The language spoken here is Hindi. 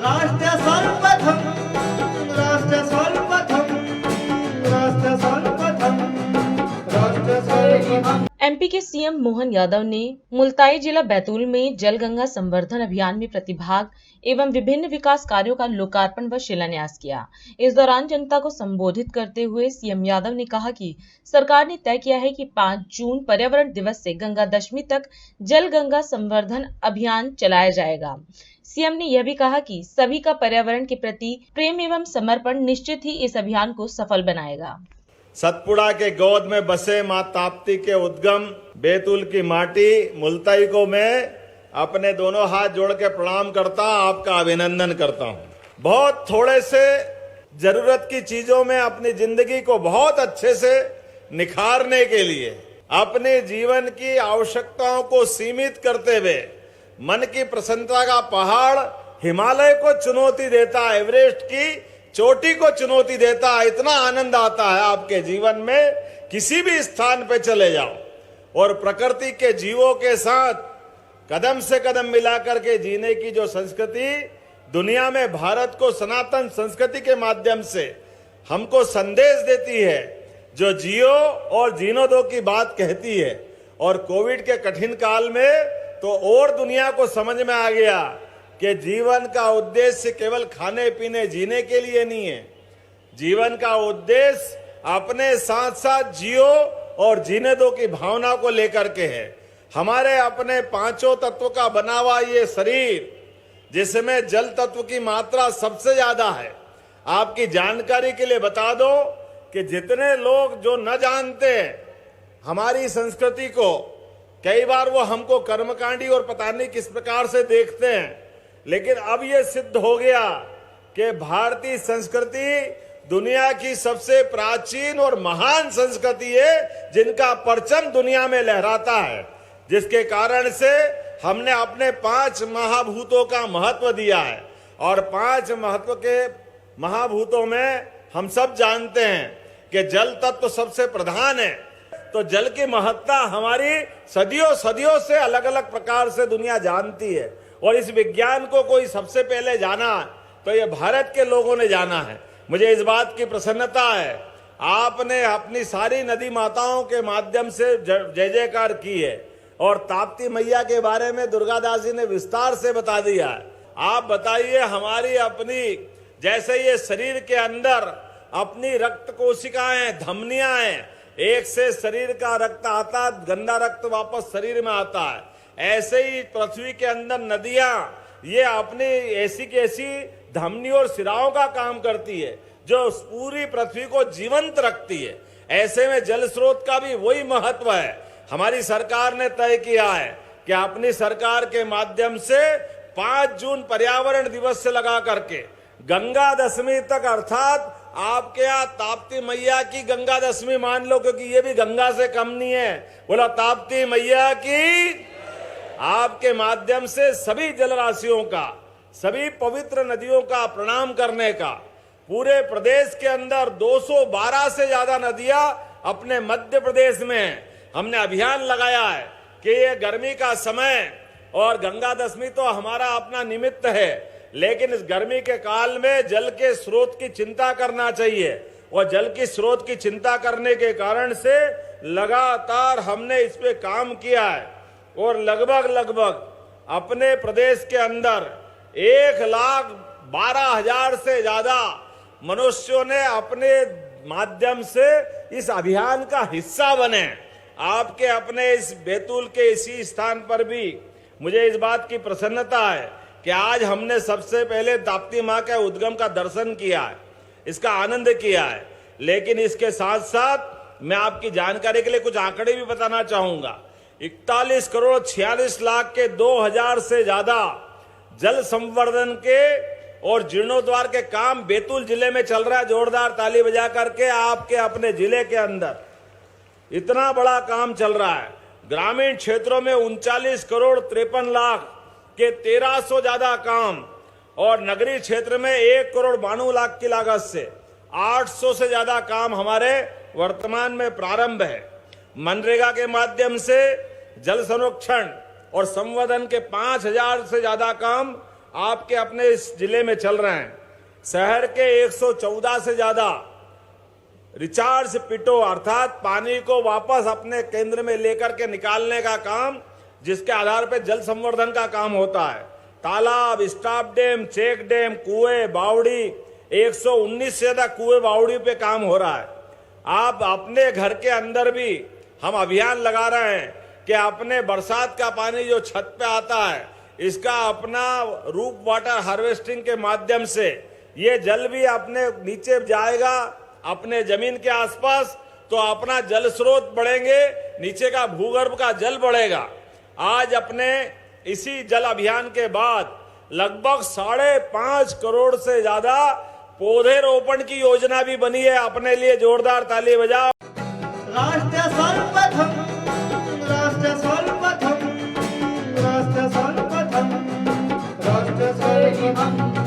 राष्ट्र सर्वप्रथम, राष्ट्र सर्वप्रथम, राष्ट्र सर्वप्रथम, राष्ट्र सर्वप्रथम। एमपी के सीएम मोहन यादव ने मुल्ताई जिला बैतूल में जल गंगा संवर्धन अभियान में प्रतिभाग एवं विभिन्न विकास कार्यों का लोकार्पण व शिलान्यास किया। इस दौरान जनता को संबोधित करते हुए सीएम यादव ने कहा कि सरकार ने तय किया है कि 5 जून पर्यावरण दिवस से गंगा दशमी तक जल गंगा संवर्धन अभियान चलाया जाएगा। सीएम ने यह भी कहा कि सभी का पर्यावरण के प्रति प्रेम एवं समर्पण निश्चित ही इस अभियान को सफल बनाएगा। सतपुड़ा के गोद में बसे मां ताप्ती के उद्गम बैतूल की माटी मुल्ताई को मैं अपने दोनों हाथ जोड़ के प्रणाम करता हूं, आपका अभिनंदन करता हूं। बहुत थोड़े से जरूरत की चीजों में अपनी जिंदगी को बहुत अच्छे से निखारने के लिए अपने जीवन की आवश्यकताओं को सीमित करते हुए मन की प्रसन्नता का पहाड़ हिमालय को चुनौती देता, एवरेस्ट की चोटी को चुनौती देता। इतना आनंद आता है आपके जीवन में, किसी भी स्थान पे चले जाओ और प्रकृति के जीवों के साथ कदम से कदम मिलाकर के जीने की जो संस्कृति दुनिया में भारत को सनातन संस्कृति के माध्यम से हमको संदेश देती है, जो जियो और जीनो दो की बात कहती है। और कोविड के कठिन काल में तो और दुनिया को समझ में आ गया कि जीवन का उद्देश्य केवल खाने पीने जीने के लिए नहीं है। जीवन का उद्देश्य अपने साथ साथ जियो और जीने दो की भावना को लेकर के है। हमारे अपने 5 तत्व का बना हुआ ये शरीर, जिसमें जल तत्व की मात्रा सबसे ज्यादा है। आपकी जानकारी के लिए बता दो कि जितने लोग जो न जानते हैं हमारी संस्कृति को, कई बार वो हमको कर्मकांडी और पता नहीं किस प्रकार से देखते हैं, लेकिन अब ये सिद्ध हो गया कि भारतीय संस्कृति दुनिया की सबसे प्राचीन और महान संस्कृति है, जिनका परचम दुनिया में लहराता है। जिसके कारण से हमने अपने 5 महाभूतों का महत्व दिया है। और 5 महत्व के महाभूतों में हम सब जानते हैं कि जल तत्व सबसे प्रधान है। तो जल की महत्ता हमारी सदियों से अलग अलग प्रकार से दुनिया जानती है। और इस विज्ञान को कोई सबसे पहले जाना तो ये भारत के लोगों ने जाना है। मुझे इस बात की प्रसन्नता है, आपने अपनी सारी नदी माताओं के माध्यम से जय जयकार की है। और ताप्ती मैया के बारे में दुर्गादास जी ने विस्तार से बता दिया है। आप बताइए, हमारी अपनी जैसे ये शरीर के अंदर अपनी रक्त कोशिकाएं, धमनियां हैं, एक से शरीर का रक्त आता, गंदा रक्त वापस शरीर में आता है। ऐसे ही पृथ्वी के अंदर नदियां ये अपनी ऐसी की ऐसी धमनी और सिराओं का काम करती है, जो पूरी पृथ्वी को जीवंत रखती है। ऐसे में जल स्रोत का भी वही महत्व है। हमारी सरकार ने तय किया है कि अपनी सरकार के माध्यम से 5 जून पर्यावरण दिवस से लगा करके गंगा दशमी तक, अर्थात आपके यहाँ ताप्ती मैया की गंगा दशमी मान लो, क्योंकि ये भी गंगा से कम नहीं है। बोला ताप्ती मैया की। आपके माध्यम से सभी जलराशियों का, सभी पवित्र नदियों का प्रणाम करने का, पूरे प्रदेश के अंदर 212 से ज्यादा नदियां अपने मध्य प्रदेश में हमने अभियान लगाया है कि ये गर्मी का समय और गंगा दशमी तो हमारा अपना निमित्त है, लेकिन इस गर्मी के काल में जल के स्रोत की चिंता करना चाहिए। और जल की स्रोत की चिंता करने के कारण से लगातार हमने इस पे काम किया है। और लगभग अपने प्रदेश के अंदर 1,12,000 से ज्यादा मनुष्यों ने अपने माध्यम से इस अभियान का हिस्सा बने। आपके अपने इस बैतूल के इसी स्थान पर भी मुझे इस बात की प्रसन्नता है कि आज हमने सबसे पहले ताप्ती मां के उद्गम का दर्शन किया है, इसका आनंद किया है। लेकिन इसके साथ साथ मैं आपकी जानकारी के लिए कुछ आंकड़े भी बताना चाहूंगा। 41 करोड़ 46 लाख के 2000 से ज्यादा जल संवर्धन के और जीर्णोद्वार के काम बैतूल जिले में चल रहा है। जोरदार ताली बजा करके आपके अपने जिले के अंदर इतना बड़ा काम चल रहा है। ग्रामीण क्षेत्रों में 39 करोड़ 53 लाख के 1300 ज्यादा काम, और नगरीय क्षेत्र में 1 करोड़ 92 लाख की लागत से 800 से ज्यादा काम हमारे वर्तमान में प्रारंभ है। मनरेगा के माध्यम से जल संरक्षण और संवर्धन के 5000 से ज्यादा काम आपके अपने इस जिले में चल रहे हैं। शहर के 114 से ज्यादा रिचार्ज पिटो अर्थात पानी को वापस अपने केंद्र में लेकर के निकालने का काम, जिसके आधार पर जल संवर्धन का काम होता है। तालाब, स्टॉप डैम, चेक डैम, कुएं, बावड़ी, 119 से ज्यादा कुएं बावड़ी पे काम हो रहा है। आप अपने घर के अंदर भी हम अभियान लगा रहे हैं कि अपने बरसात का पानी जो छत पे आता है, इसका अपना रूफ वाटर हार्वेस्टिंग के माध्यम से ये जल भी अपने नीचे जाएगा, अपने जमीन के आसपास, तो अपना जल स्रोत बढ़ेंगे, नीचे का भूगर्भ का जल बढ़ेगा। आज अपने इसी जल अभियान के बाद लगभग 5.5 करोड़ से ज्यादा पौधे रोपण की योजना भी बनी है। अपने लिए जोरदार ताली बजाओ। राष्ट्र सर्वप्रथम, राष्ट्र सर्वप्रथम, राष्ट्र सर्वप्रथम, राष्ट्र सर्वप्रथम।